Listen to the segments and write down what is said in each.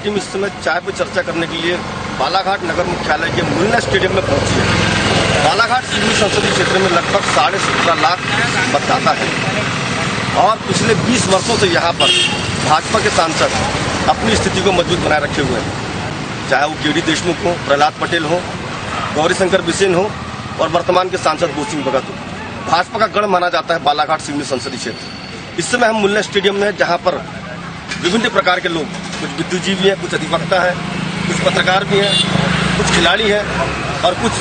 Team इस समय चाय पर चर्चा करने के लिए बालाघाट नगर मुख्यालय के मुन्ना स्टेडियम में पहुंची है। बालाघाट सिवनी संसदीय क्षेत्र में लगभग 17.5 लाख मतदाता है और पिछले 20 वर्षों से यहाँ पर भाजपा के सांसद अपनी स्थिति को मजबूत बनाए रखे हुए हैं, चाहे वो केडी देशमुख हो, प्रहलाद पटेल हो, गौरीशंकर बिसेन हो और वर्तमान के सांसद बोध सिंह भगत हो। भाजपा का गढ़ माना जाता है बालाघाट सिवनी संसदीय क्षेत्र। इस समय हम मुन्ना स्टेडियम में, जहाँ पर विभिन्न प्रकार के लोग, कुछ बुद्धिजीवी हैं, कुछ अधिवक्ता हैं, कुछ पत्रकार भी हैं, कुछ खिलाड़ी हैं और कुछ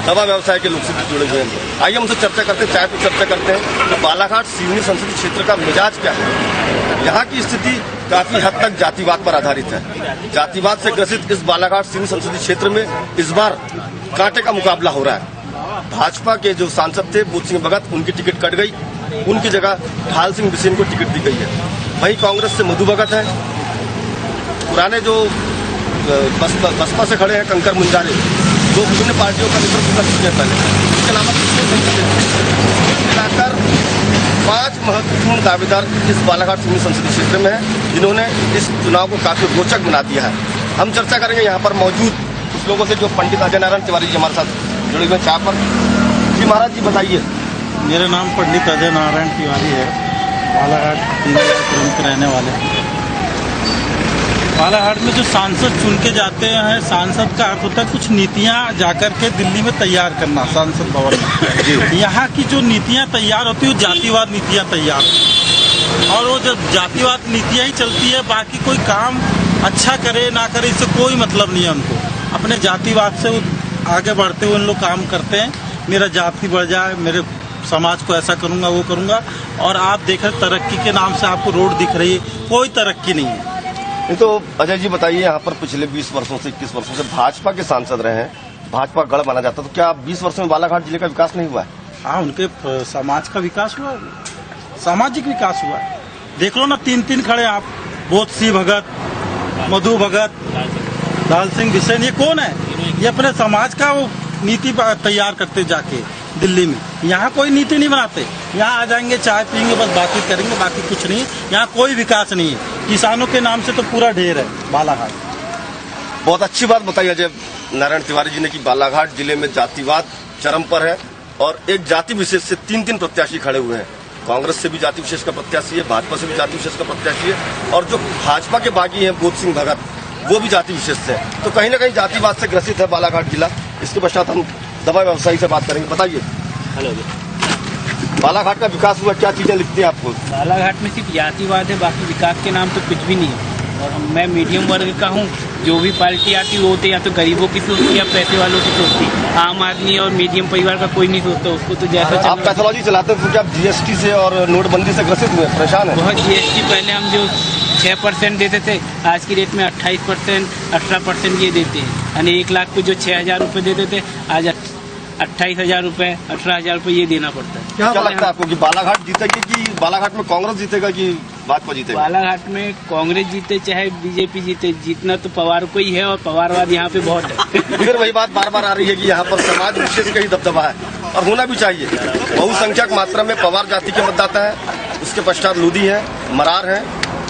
दवा व्यवसाय के लोग से जुड़े हुए हैं। आइए हमसे चर्चा करते हैं, चाय पर चर्चा करते हैं तो बालाघाट सिवनी संसदीय क्षेत्र का मिजाज क्या है। यहाँ की स्थिति काफी हद तक जातिवाद पर आधारित है। जातिवाद से ग्रसित इस बालाघाट सिवनी संसदीय क्षेत्र में इस बार कांटे का मुकाबला हो रहा है। भाजपा के जो सांसद थे बोध सिंह भगत, उनकी टिकट कट गई, उनकी जगह ढाल सिंह बिसेन को टिकट दी गई है। वहीं कांग्रेस से मधु भगत है, पुराने जो बसपा से खड़े हैं कंकर मुंजारे, जो विभिन्न पार्टियों का नेतृत्व कर चुके हैं पहले, इसके अलावा मिलाकर 5 महत्वपूर्ण दावेदार इस बालाघाट सिवनी संसदीय क्षेत्र में है, जिन्होंने इस चुनाव को काफी रोचक बना दिया है। हम चर्चा करेंगे यहाँ पर मौजूद कुछ लोगों से जो पंडित अजय नारायण तिवारी जी हमारे साथ जुड़े हुए चाह पर। जी महाराज जी बताइए। मेरा नाम पंडित अजय नारायण तिवारी है, बालाघाट के रहने वाले हैं। बालाघाट में जो सांसद चुन के जाते हैं, सांसद का अर्थ होता है कुछ नीतियां जाकर के दिल्ली में तैयार करना सांसद भवन में। यहाँ की जो नीतियां तैयार होती है वो जातिवाद नीतियां तैयार होती, और वो जब जातिवाद नीतियां ही चलती है, बाकी कोई काम अच्छा करे ना करे इससे कोई मतलब नहीं है उनको। अपने जातिवाद से वो आगे बढ़ते हुए उन लोग काम करते हैं, मेरा जाति बढ़ जाए, मेरे समाज को ऐसा करूंगा वो करूंगा। और आप देखें तरक्की के नाम से आपको रोड दिख रही है, कोई तरक्की नहीं है। तो अजय जी बताइए, यहाँ पर पिछले 20 वर्षों से 21 वर्षों से भाजपा के सांसद रहे हैं, भाजपा गढ़ माना जाता, तो क्या 20 वर्षों में बालाघाट जिले का विकास नहीं हुआ है? हाँ, उनके समाज का विकास हुआ, सामाजिक विकास हुआ। देख लो ना, 3 खड़े आप, बोध सिंह भगत, मधु भगत, ढाल सिंह बिसेन, ये कौन है? ये अपने समाज का वो नीति तैयार करते जाके दिल्ली में। यहाँ कोई नीति नहीं बनाते, यहाँ आ जाएंगे, चाय पियेंगे, बस बातचीत करेंगे, बाकी कुछ नहीं। यहाँ कोई विकास नहीं है। किसानों के नाम से तो पूरा ढेर है बालाघाट। बहुत अच्छी बात बताई अजय नारायण तिवारी जी ने कि बालाघाट जिले में जातिवाद चरम पर है और एक जाति विशेष से 3 प्रत्याशी खड़े हुए हैं। कांग्रेस से भी जाति विशेष का प्रत्याशी है, भाजपा से भी जाति विशेष का प्रत्याशी है, और जो भाजपा के बागी हैं बोध सिंह भगत, वो भी जाति विशेष से है। तो कहीं ना कहीं जातिवाद से ग्रसित है बालाघाट जिला। इसके पश्चात हम दवा व्यवसायी से बात करेंगे। बताइए, हेलो, बालाघाट का विकास हुआ, क्या चीजें लिखती हैं आपको? बालाघाट में सिर्फ जातिवाद है, बाकी विकास के नाम तो कुछ भी नहीं है। और मैं मीडियम वर्ग का हूँ, जो भी पार्टी आती है वो होते या तो गरीबों की सोचती या पैसे वालों की सोचती। आम आदमी और मीडियम परिवार का कोई नहीं सोचता, उसको तो जैसा आप पैथोलॉजी चलाते हैं, क्या आप जीएसटी से और नोटबंदी से ग्रसित हुए, परेशान है? बहुत जीएसटी पहले हम जो 6% देते थे, आज की रेट में 28%, 18% ये देते हैं। यानी 1 लाख को जो 6,000 रुपये देते थे, आज 28,000 रुपये, 18,000 रुपये ये देना पड़ता है। क्या लगता है आपको कि बालाघाट जीतेगी कि बालाघाट में कांग्रेस जीतेगा कि भाजपा जीतेगा? बालाघाट में कांग्रेस जीते चाहे बीजेपी जीते, जीतना तो पवार को ही है, और पवारवाद यहाँ पे बहुत है। फिर वही बात बार बार आ रही है कि यहाँ पर समाज विशेष का ही दबदबा है और होना भी चाहिए। बहुसंख्यक मात्रा में पवार जाति के मतदाता है, उसके पश्चात लूदी है, मरार है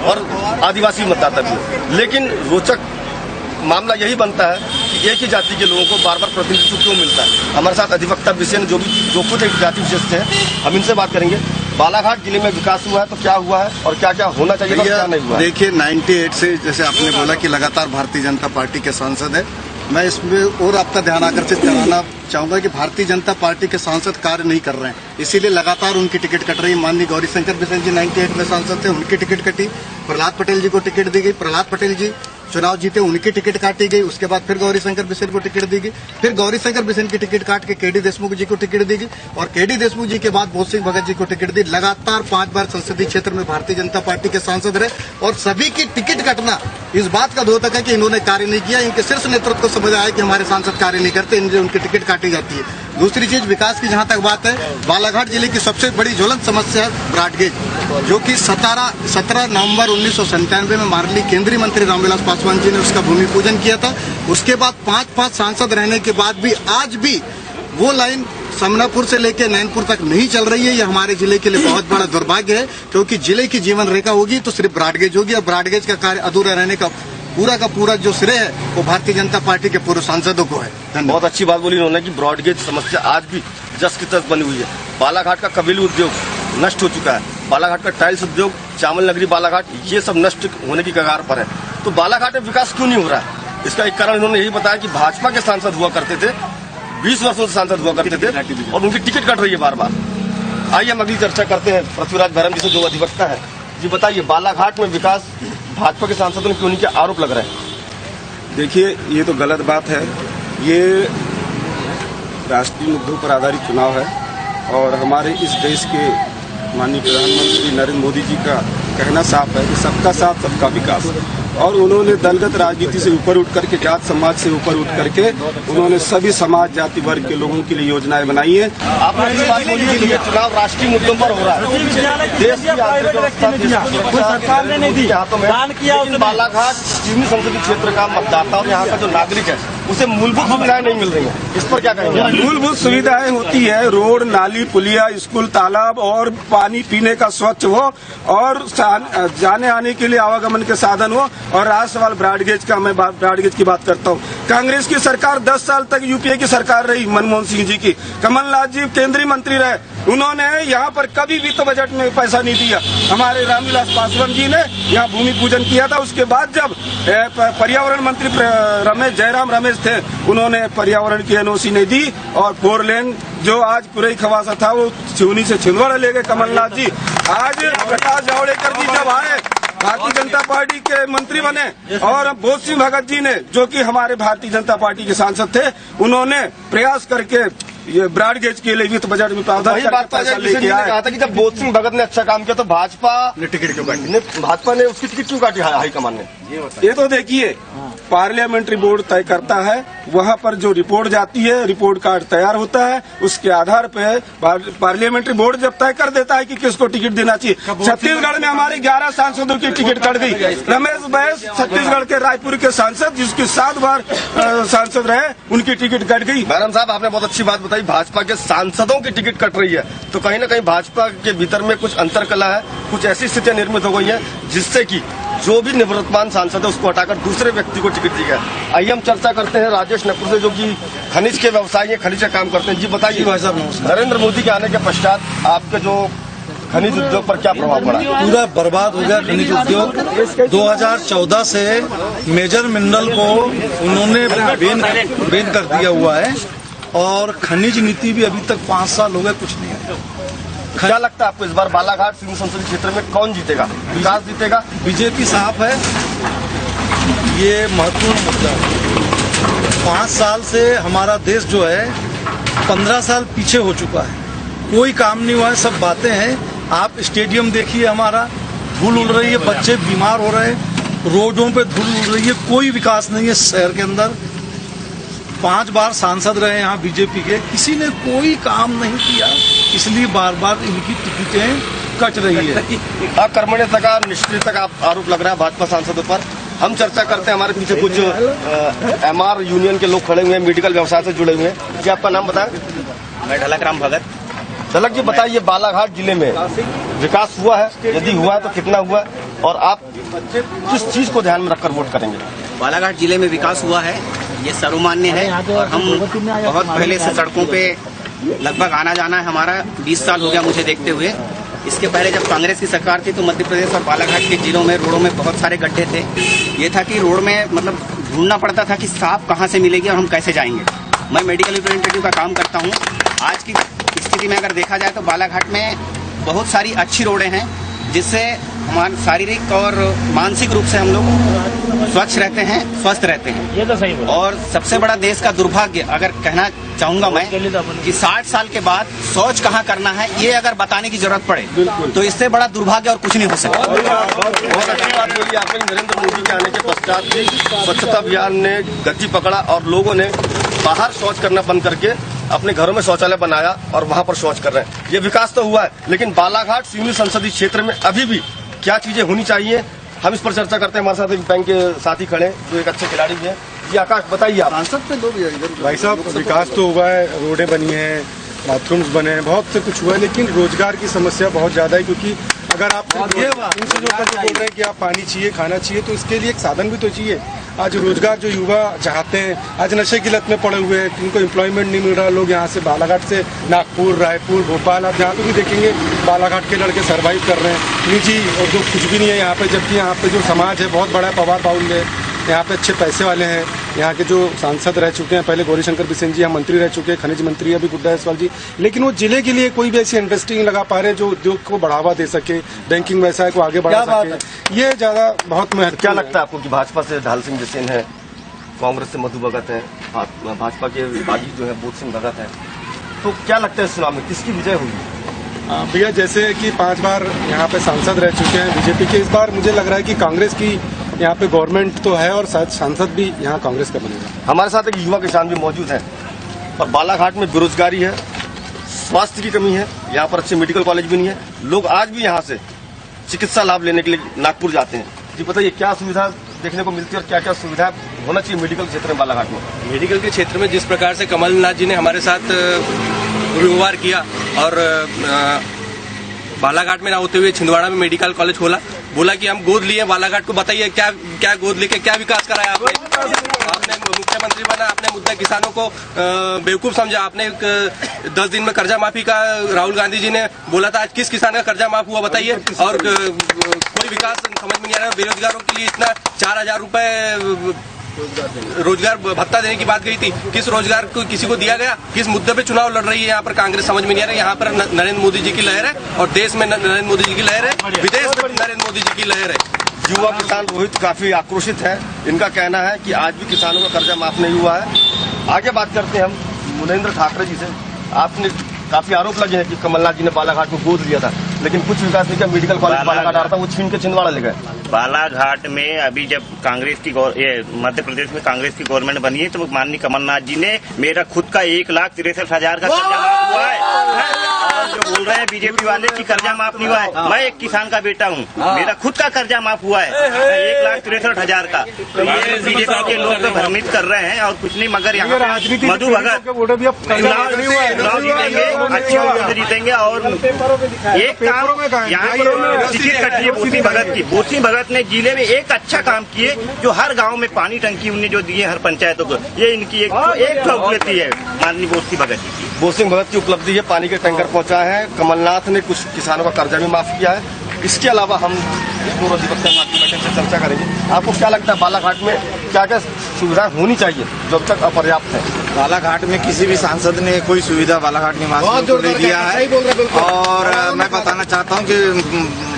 और आदिवासी मतदाता भी है। लेकिन रोचक मामला यही बनता है कि एक ही जाति के लोगों को बार बार प्रतिनिधित्व क्यों मिलता है। हमारे साथ अधिवक्ता बिसेन जो खुद एक जाति विशेष से है, हम इनसे बात करेंगे। बालाघाट जिले में विकास हुआ है तो क्या हुआ है और क्या क्या होना चाहिए था, क्या नहीं हुआ? देखिए, 98 से जैसे आपने बोला कि लगातार भारतीय जनता पार्टी के सांसद है, मैं इसमें और आपका ध्यान आकर्षित कराना चाहूंगा कि भारतीय जनता पार्टी के सांसद कार्य नहीं कर रहे हैं, इसीलिए लगातार उनकी टिकट कट रही है। माननीय गौरीशंकर बिसेन जी 98 में सांसद थे, उनकी टिकट कटी। प्रहलाद पटेल जी को टिकट दी गई, प्रहलाद पटेल जी चुनाव जीते, उनकी टिकट काटी गई। उसके बाद फिर गौरीशंकर बिसेन को टिकट दी गई, फिर गौरीशंकर बिसेन की टिकट काट के केडी देशमुख जी को टिकट दी गई, और केडी देशमुख जी के बाद बोध सिंह भगत जी को टिकट दी। लगातार 5 बार संसदीय क्षेत्र में भारतीय जनता पार्टी के सांसद रहे, और सभी की टिकट कटना इस बात का द्योतक है कि इन्होंने कार्य नहीं किया। इनके शीर्ष नेतृत्व को समझ आया कि हमारे सांसद कार्य नहीं करते, इनसे उनकी टिकट काटी जाती है। दूसरी चीज, विकास की जहां तक बात है, बालाघाट जिले की सबसे बड़ी ज्वलंत समस्या है ब्रॉडगेज, जो कि 17 नवंबर 1997 में माननीय केंद्रीय मंत्री रामविलास पासवान जी ने उसका भूमि पूजन किया था। उसके बाद 5 सांसद रहने के बाद भी आज भी वो लाइन समनापुर से लेकर नैनपुर तक नहीं चल रही है। ये हमारे जिले के लिए बहुत बड़ा दुर्भाग्य है, क्योंकि जिले की जीवन रेखा होगी तो सिर्फ ब्रॉडगेज होगी, और ब्रॉडगेज का कार्य अधूरा रहने का पूरा का पूरा जो श्रेय है वो भारतीय जनता पार्टी के पूर्व सांसदों को है। धन्यवाद। बहुत अच्छी बात बोली उन्होंने कि ब्रॉडगेज समस्या आज भी जस की तस बनी हुई है। बालाघाट का कबीली उद्योग नष्ट हो चुका है, बालाघाट का टाइल्स उद्योग, चावल नगरी बालाघाट, ये सब नष्ट होने की कगार पर है। तो बालाघाट में विकास क्यों नहीं हो रहा है? इसका एक कारण उन्होंने यही बताया कि भाजपा के सांसद हुआ करते थे, 20 वर्षों से सांसद हुआ करते थे और उनकी टिकट कट रही है बार बार। आइए हम अगली चर्चा करते हैं पृथ्वीराज भैरम जी से, जो अधिवक्ता है। जी बताइए, बालाघाट में विकास भाजपा के सांसदों ने क्यों नहीं किया, आरोप लग रहे हैं। देखिए, ये तो गलत बात है। ये राष्ट्रीय मुद्दों पर आधारित चुनाव है और हमारे इस देश के माननीय प्रधानमंत्री नरेंद्र मोदी जी का कहना साफ है कि सबका साथ सबका विकास, और उन्होंने दलगत राजनीति से ऊपर उठ करके, जात समाज से ऊपर उठ करके उन्होंने सभी समाज जाति वर्ग के लोगों के लिए योजनाएं बनाई है। आपने इस बात बोली कि ये चुनाव राष्ट्रीय मुद्दों पर हो रहा है, देश की आर्थिक व्यवस्था, सरकार ने नहीं दी, दान किया। लेकिन बालाघाट सिवनी संसदीय क्षेत्र का मतदाता और यहाँ का जो नागरिक है उसे मूलभूत सुविधाएं नहीं मिल रही है, इस पर क्या कहेंगे? मूलभूत सुविधाएं होती है, रोड, नाली, पुलिया, स्कूल, तालाब और पानी पीने का स्वच्छ हो और जाने आने के लिए आवागमन के साधन हो। और रहा सवाल ब्रॉडगेज का, मैं ब्रॉडगेज की बात करता हूँ। कांग्रेस की सरकार 10 साल तक यूपीए की सरकार रही, मनमोहन सिंह जी की। कमलनाथ जी केंद्रीय मंत्री रहे, उन्होंने यहाँ पर कभी वित्त बजट में पैसा नहीं दिया। हमारे रामविलास पासवान जी ने यहाँ भूमि पूजन किया था। उसके बाद जब पर्यावरण मंत्री जयराम रमेश थे, उन्होंने पर्यावरण की एनओसी नहीं दी और 4 लेन जो आज पूरे खवासा था वो सिवनी से छिंदवाड़ा ले गए कमलनाथ जी। आज प्रकाश जावड़ेकर जी जब आए, भारतीय जनता पार्टी के मंत्री बने, और बोध सिंह भगत जी ने, जो कि हमारे भारतीय जनता पार्टी के सांसद थे, उन्होंने प्रयास करके ये ब्रॉडगेज के लिए वित्त बजट में प्रावधान पैसा लेके आए। कहा था कि जब बोध सिंह भगत ने अच्छा काम किया तो भाजपा ने टिकट क्यों काटी? भाजपा ने उसकी टिकट क्यों काटी हाईकमान ने? ये तो देखिए, पार्लियामेंट्री बोर्ड तय करता है, वहाँ पर जो रिपोर्ट जाती है, रिपोर्ट कार्ड तैयार होता है, उसके आधार पे पार्लियामेंट्री बोर्ड जब तय कर देता है कि किसको टिकट देना चाहिए। छत्तीसगढ़ में हमारे 11 सांसदों की टिकट कट गई। रमेश बैस छत्तीसगढ़ के रायपुर के सांसद, जिसके 7 बार सांसद रहे, उनकी टिकट कट गई। बैरम साहब, आपने बहुत अच्छी बात बताई, भाजपा के सांसदों की टिकट कट रही है, तो कहीं न कहीं भाजपा के भीतर में कुछ अंतरकला है, कुछ ऐसी स्थितियां निर्मित हो गई हैं जिससे कि जो भी निवृत्तमान सांसद है उसको हटाकर दूसरे व्यक्ति को टिकट दी गया। आइए हम चर्चा करते हैं राजेश नकुर से, जो कि खनिज के व्यवसायी हैं, खनिज का काम करते हैं। जी बताइए, नरेंद्र मोदी के आने के पश्चात आपके जो खनिज उद्योग पर क्या प्रभाव पड़ा? पूरा बर्बाद हो गया खनिज उद्योग। 2014 से मेजर मिनरल को उन्होंने बैन कर दिया हुआ है और खनिज नीति भी अभी तक 5 साल हो गए, कुछ नहीं है। क्या लगता है आपको इस बार बालाघाट सिवनी संसदीय क्षेत्र में कौन जीतेगा? विकास जीतेगा? बीजेपी साफ है, ये महत्वपूर्ण मुद्दा है। 5 साल से हमारा देश जो है 15 साल पीछे हो चुका है, कोई काम नहीं हुआ है, सब बातें हैं। आप स्टेडियम देखिए, हमारा धूल उड़ रही है, बच्चे बीमार हो रहे हैं, रोडों पे धूल उड़ रही है, कोई विकास नहीं है शहर के अंदर। 5 बार सांसद रहे यहाँ बीजेपी के, किसी ने कोई काम नहीं किया, इसलिए बार बार इनकी टिकटें कट रही है। अकर्मण्यता का, निष्क्रियता का आरोप लग रहा है भाजपा सांसदों पर। हम चर्चा करते हैं, हमारे पीछे कुछ एमआर यूनियन के लोग खड़े हुए हैं, मेडिकल व्यवसाय से जुड़े हुए हैं। जी आपका नाम बताएं? मैं ढलक राम भगत। ढलक जी बताइए, बालाघाट जिले में विकास हुआ है? यदि हुआ है तो कितना हुआ है, और आप किस चीज को ध्यान में रखकर वोट करेंगे? बालाघाट जिले में विकास हुआ है, ये सर्वमान्य है, और हम बहुत पहले से सड़कों पे लगभग आना जाना है हमारा। 20 साल हो गया मुझे देखते हुए। इसके पहले जब कांग्रेस की सरकार थी तो मध्य प्रदेश और बालाघाट के जिलों में रोडों में बहुत सारे गड्ढे थे। ये था कि रोड में मतलब ढूंढना पड़ता था कि सांप कहाँ से मिलेगी और हम कैसे जाएंगे। मैं मेडिकल रिप्रेजेंटेटिव का काम करता हूँ। आज की स्थिति में अगर देखा जाए तो बालाघाट में बहुत सारी अच्छी रोडें हैं, जिससे हमारे शारीरिक और मानसिक रूप से हम लोग स्वच्छ रहते हैं, स्वस्थ रहते हैं। ये तो सही बोला। और सबसे बड़ा देश का दुर्भाग्य अगर कहना चाहूंगा मैं कि 60 साल के बाद शौच कहाँ करना है, ये अगर बताने की जरूरत पड़े तो इससे बड़ा दुर्भाग्य और कुछ नहीं हो सकता। बहुत अच्छी बात बोली आपने। नरेंद्र मोदी के आने के पश्चात स्वच्छता अभियान ने गति पकड़ा और लोगों ने बाहर शौच करना बंद करके अपने घरों में शौचालय बनाया और वहां पर शौच कर रहे हैं। ये विकास तो हुआ है, लेकिन बालाघाट सिवनी संसदीय क्षेत्र में अभी भी क्या चीजें होनी चाहिए, हम इस पर चर्चा करते हैं। हमारे साथ एक बैंक के साथी खड़े जो एक अच्छे खिलाड़ी भी हैं। जी आकाश बताइए आप। सांसद पे लोग भाई साहब, विकास तो हुआ है, रोडें बनी हैं, बाथरूम्स बने हैं, बहुत से कुछ हुआ है, लेकिन रोजगार की समस्या बहुत ज्यादा है। क्योंकि अगर आप ये इन चीजों का जो बोल रहे हैं कि आप पानी चाहिए, खाना चाहिए, तो इसके लिए एक साधन भी तो चाहिए। आज रोजगार जो युवा चाहते हैं, आज नशे की लत में पड़े हुए हैं, उनको एम्प्लॉयमेंट नहीं मिल रहा। लोग यहाँ से बालाघाट से नागपुर, रायपुर, भोपाल, आप जहाँ पे भी देखेंगे बालाघाट के लड़के सर्वाइव कर रहे हैं। निजी और जो कुछ भी नहीं है यहाँ पे, जबकि यहाँ पे जो समाज है बहुत बड़ा, पवार बाउंड है, यहाँ पे अच्छे पैसे वाले हैं। यहाँ के जो सांसद रह चुके हैं, पहले गौरीशंकर बिसेन जी यहाँ मंत्री रह चुके हैं, खनिज मंत्री अभी गुड्डा जायसवाल जी, लेकिन वो जिले के लिए कोई भी ऐसी इंडस्ट्री लगा पा रहे जो उद्योग को बढ़ावा दे सके, बैंकिंग व्यवसाय को आगे बढ़ा सके। ये ज्यादा बहुत महत्व। क्या लगता है आपको कि भाजपा से ढाल सिंह बिसेन है, कांग्रेस से मधु भगत है, भाजपा के बागी जो है बोध सिंह भगत है, तो क्या लगता है इस चुनाव में किसकी विजय होगी? भैया जैसे कि 5 बार यहाँ पे सांसद रह चुके हैं बीजेपी के, इस बार मुझे लग रहा है कि कांग्रेस की यहाँ पे गवर्नमेंट तो है और शायद सांसद भी यहाँ कांग्रेस का बनेगा। हमारे साथ एक युवा किसान भी मौजूद है और बालाघाट में बेरोजगारी है, स्वास्थ्य की कमी है, यहाँ पर अच्छे मेडिकल कॉलेज भी नहीं है। लोग आज भी यहाँ से चिकित्सा लाभ लेने के लिए नागपुर जाते हैं। जी बताइए क्या सुविधा देखने को मिलती है और क्या क्या सुविधा होना चाहिए मेडिकल क्षेत्र में बालाघाट में? मेडिकल के क्षेत्र में जिस प्रकार से कमलनाथ जी ने हमारे साथ व्यवहार किया और बालाघाट में ना होते हुए छिंदवाड़ा में मेडिकल कॉलेज खोला, बोला कि हम गोद लिए बालाघाट को, बताइए क्या क्या गोद लेके क्या विकास कराया आपने मुख्यमंत्री बना, आपने मुद्दा किसानों को बेवकूफ समझा। आपने 10 दिन में कर्जा माफी का राहुल गांधी जी ने बोला था, आज किस किसान का कर्जा माफ हुआ बताइए? और कोई विकास समझ में नहीं आ रहा। बेरोजगारों के लिए इतना 4000 रुपए रोजगार भत्ता देने की बात गई थी, किस रोजगार को किसी को दिया गया? किस मुद्दे पे चुनाव लड़ रही है यहाँ पर कांग्रेस, समझ में नहीं आ रहा है। यहाँ पर नरेंद्र मोदी जी की लहर है और देश में नरेंद्र मोदी जी की लहर है, विदेश में नरेंद्र मोदी जी की लहर है। युवा किसान रोहित काफी आक्रोशित है। इनका कहना है कि आज भी किसानों का कर्जा माफ नहीं हुआ है। आगे बात करते हैं हम मुनेंद्र ठाकरे जी से। आपने काफी आरोप लगे हैं कि कमलनाथ जी ने बालाघाट को गोद लिया था, लेकिन कुछ विकास नहीं किया। मेडिकल कॉलेज बालाघाट आ रहा था, वो छीन के छिंदवाड़ा ले गए। बालाघाट में अभी जब कांग्रेस की मध्य प्रदेश में कांग्रेस की गवर्नमेंट बनी है तो माननीय कमलनाथ जी ने मेरा खुद का 1,63,000 का कर्जा माफ हुआ है। और जो बोल रहे हैं बीजेपी वाले की कर्जा माफ नहीं हुआ है, मैं एक किसान का बेटा हूँ, मेरा खुद का कर्जा माफ हुआ है 1,63,000 का। तो ये बीजेपी के लोग तो भ्रमित कर रहे हैं और कुछ नहीं, मगर यहाँ मधु भगत चुनाव जीतेंगे, अच्छे वोटों से जीतेंगे। और एक काम यहाँ की बोसी भगत ने जिले में एक अच्छा काम किए, जो हर गांव में पानी टंकी उन्हें जो दिए हर पंचायतों को, ये इनकी एक उपलब्धि है माननीय बोसी भगत जी की। बोध सिंह भगत की उपलब्धि है, पानी के टैंकर पहुंचा है। कमलनाथ ने कुछ किसानों का कर्जा भी माफ किया है। इसके अलावा हम पूर्व अधिवक्ता की बैठक से चर्चा करेंगे। आपको क्या लगता है बालाघाट में क्या क्या सुविधा होनी चाहिए जो अब तक अपर्याप्त है? बालाघाट में किसी भी सांसद ने कोई सुविधा बालाघाट निवासियों को नहीं दिया है। और मैं बताना चाहता हूं कि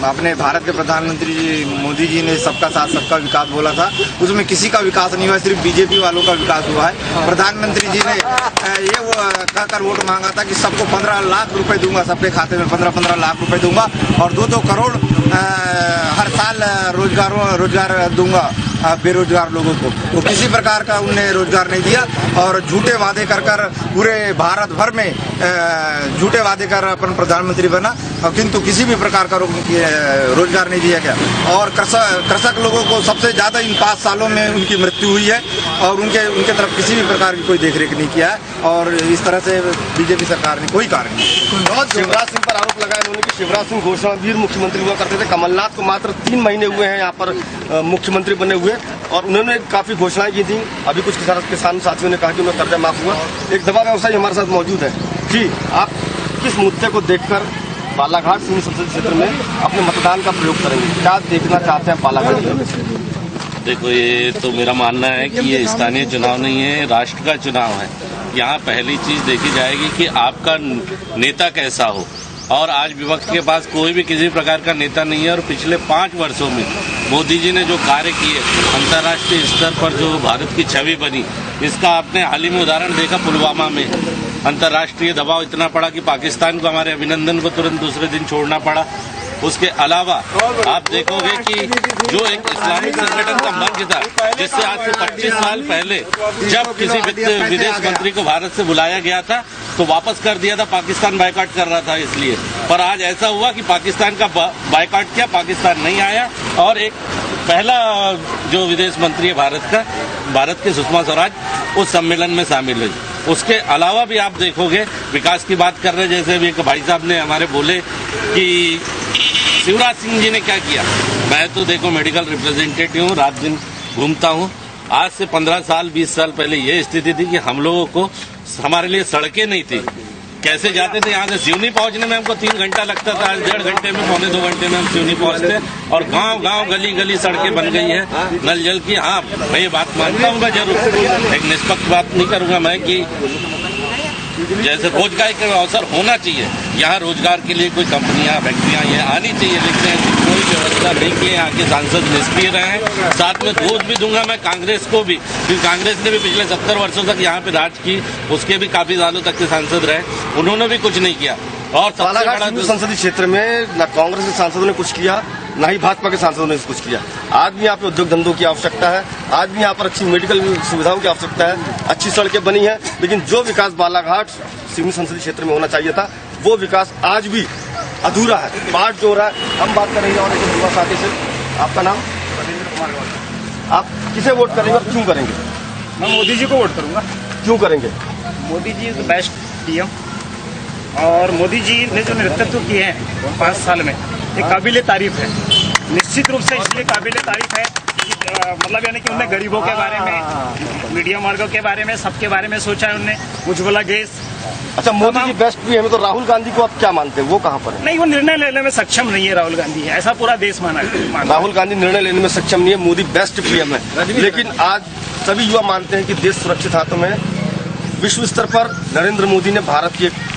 अपने भारत के प्रधानमंत्री मोदी जी ने सबका साथ सबका विकास बोला था, उसमें किसी का विकास नहीं हुआ, सिर्फ बीजेपी वालों का विकास हुआ है। प्रधानमंत्री जी ने ये कहकर वोट मांगा था कि सबको 15 लाख रुपए दूंगा, सबके खाते में 15-15 लाख रुपए दूंगा और 2-2 करोड़ हर साल रोजगार दूंगा बेरोजगार लोगों को। तो किसी प्रकार का उन्हें रोजगार नहीं दिया और झूठे वादे कर पूरे भारत भर में झूठे वादे कर अपन प्रधानमंत्री बना, किंतु किसी भी प्रकार का रोजगार नहीं दिया गया। और कृषक लोगों को सबसे ज्यादा इन 5 सालों में उनकी मृत्यु हुई है और उनके तरफ किसी भी प्रकार की कोई देखरेख नहीं किया है। और इस तरह से बीजेपी सरकार ने कोई कार्य नहीं। शिवराज सिंह पर आरोप लगाया उन्होंने कि शिवराज सिंह घोषणावीर मुख्यमंत्री हुआ करते थे। कमलनाथ को मात्र 3 महीने हुए हैं यहाँ पर मुख्यमंत्री बने हुए और उन्होंने काफी घोषणाएं की थी। अभी कुछ किसान साथियों ने कहा कि उन्हें कर्जा माफ हुआ। एक दवा व्यवसायी हमारे साथ मौजूद है। जी, आप किस मुद्दे को देखकर बालाघाट सिवनी संसदीय क्षेत्र में अपने मतदान का प्रयोग करेंगे? क्या देखना चाहते हैं बालाघाट में? देखो, ये तो मेरा मानना है कि ये स्थानीय चुनाव नहीं है, राष्ट्र का चुनाव है। यहाँ पहली चीज देखी जाएगी कि आपका नेता कैसा हो। और आज विपक्ष के पास कोई भी किसी प्रकार का नेता नहीं है। और पिछले 5 वर्षों में मोदी जी ने जो कार्य किए, अंतर्राष्ट्रीय स्तर पर जो भारत की छवि बनी, इसका आपने हाल ही में उदाहरण देखा। पुलवामा में अंतर्राष्ट्रीय दबाव इतना पड़ा कि पाकिस्तान को हमारे अभिनंदन को तुरंत दूसरे दिन छोड़ना पड़ा। उसके अलावा आप देखोगे कि जो एक इस्लामिक संगठन का मंच था, जिससे आज से 25 साल पहले जब किसी विदेश मंत्री को भारत से बुलाया गया था तो वापस कर दिया था, पाकिस्तान बायकॉट कर रहा था इसलिए। पर आज ऐसा हुआ कि पाकिस्तान का बायकॉट किया, पाकिस्तान नहीं आया और एक पहला जो विदेश मंत्री है भारत के सुषमा स्वराज उस सम्मेलन में शामिल हुई। उसके अलावा भी आप देखोगे विकास की बात कर रहे, जैसे भी एक भाई साहब ने हमारे बोले कि शिवराज सिंह जी ने क्या किया? मैं तो देखो मेडिकल रिप्रेजेंटेटिव हूँ, रात दिन घूमता हूँ। आज से 15 साल 20 साल पहले ये स्थिति थी कि हम लोगों को हमारे लिए सड़कें नहीं थी। कैसे जाते थे यहाँ से सिवनी पहुंचने में हमको 3 घंटा लगता था, आज 1.5 घंटे में, पौने 2 घंटे में हम सिवनी पहुंचते। और गांव गांव गली गली सड़कें बन गई है नल जल की। हाँ, मैं ये बात मानता हूँ जरूर, एक निष्पक्ष बात नहीं करूंगा मैं कि जैसे रोजगार का अवसर होना चाहिए, यहाँ रोजगार के लिए कोई कंपनियां फैक्ट्रियां ये आनी चाहिए, लेकिन ऐसी कोई व्यवस्था नहीं की है। यहाँ के सांसद निष्क्रिय रहे हैं। साथ में दोष भी दूंगा मैं कांग्रेस को भी, क्योंकि कांग्रेस ने भी पिछले 70 वर्षों तक यहाँ पे राज की, उसके भी काफी सालों तक के सांसद रहे, उन्होंने भी कुछ नहीं किया। और बालाघाट संसदीय क्षेत्र में न कांग्रेस के सांसदों ने कुछ किया, न ही भाजपा के सांसदों ने कुछ किया। आज भी यहाँ पे उद्योग धंधों की आवश्यकता है, आज भी यहाँ पर अच्छी मेडिकल सुविधाओं की आवश्यकता है, अच्छी सड़कें बनी है, लेकिन जो विकास बालाघाट सिवनी संसदीय क्षेत्र में होना चाहिए था वो विकास आज भी अधूरा है। पार्ट जो हो रहा है, हम बात करेंगे और एक युवा साथी से। आपका नाम? आप किसे वोट करेंगे और क्यों करेंगे? मैं मोदी जी को वोट करूंगा। क्यों करेंगे? Modi ji is best PM, और मोदी जी ने जो नेतृत्व किए हैं 5 साल में, ये काबिल तारीफ है। निश्चित रूप से इसलिए काबिल तारीफ है कि मतलब यानी कि उन्होंने गरीबों के बारे में, मीडियम वर्गों के बारे में, सबके बारे में सोचा है उन्होंने। उज्ज्वला गैस। अच्छा, मोदी जी बेस्ट पीएम है, तो राहुल गांधी को आप क्या मानते हैं, वो कहाँ पर है? नहीं, वो निर्णय लेने में सक्षम नहीं है राहुल गांधी, है ऐसा पूरा देश माना है। राहुल गांधी निर्णय लेने में सक्षम नहीं है, मोदी बेस्ट पीएम है। लेकिन आज सभी युवा मानते हैं कि देश सुरक्षित हाथों में। विश्व स्तर पर नरेंद्र मोदी ने भारत की एक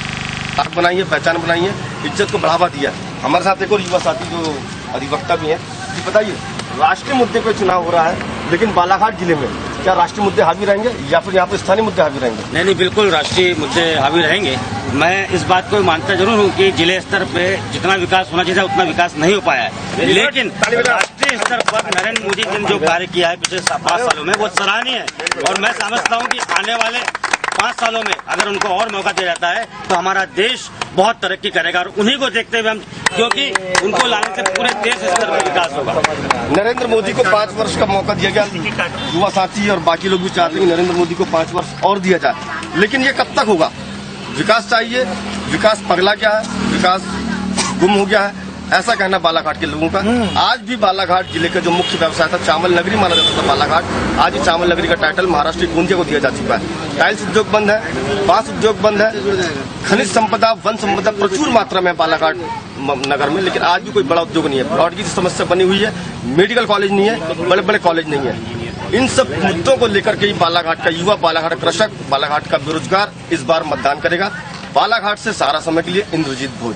ताकत बनाई है, पहचान बनाई है, इज्जत को बढ़ावा दिया। हमारे साथ एक और युवा साथी जो अधिवक्ता भी हैं, जी बताइए, राष्ट्रीय मुद्दे पे चुनाव हो रहा है, लेकिन बालाघाट जिले में क्या राष्ट्रीय मुद्दे हावी रहेंगे या फिर यहाँ पे स्थानीय मुद्दे हावी रहेंगे? नहीं, बिल्कुल राष्ट्रीय मुद्दे हावी रहेंगे। मैं इस बात को मानता जरूर हूँ कि जिले स्तर पे जितना विकास होना चाहिए उतना विकास नहीं हो पाया है, लेकिन राष्ट्रीय स्तर पर नरेंद्र मोदी जी ने जो कार्य किया है पिछले 5 सालों में वो सराहनीय है। और मैं समझता हूँ कि आने वाले 5 सालों में अगर उनको और मौका दिया जाता है तो हमारा देश बहुत तरक्की करेगा। और उन्हीं को देखते हुए हम, क्योंकि उनको लाने से पूरे देश स्तर पर विकास होगा। नरेंद्र मोदी को 5 वर्ष का मौका दिया गया, युवा साथी और बाकी लोग भी चाहते हैं कि नरेंद्र मोदी को 5 वर्ष और दिया जाए, लेकिन ये कब तक होगा? विकास चाहिए, विकास पगला क्या है, विकास गुम हो गया है, ऐसा कहना बालाघाट के लोगों का। आज भी बालाघाट जिले का जो मुख्य व्यवसाय था, चावल नगरी माना जाता था बालाघाट, आज ही चावल नगरी का टाइटल महाराष्ट्र की गोंदिया को दिया जा चुका है। टाइल्स उद्योग बंद है, बांस उद्योग बंद है, खनिज संपदा, वन संपदा प्रचुर मात्रा में बालाघाट नगर में, लेकिन आज भी कोई बड़ा उद्योग नहीं है। ब्रॉड की समस्या बनी हुई है, मेडिकल कॉलेज नहीं है, बड़े बड़े कॉलेज नहीं है। इन सब मुद्दों को लेकर के ही बालाघाट का युवा, बालाघाट कृषक, बालाघाट का बेरोजगार इस बार मतदान करेगा। बालाघाट से सारा समय के लिए इंद्रजीत भोज।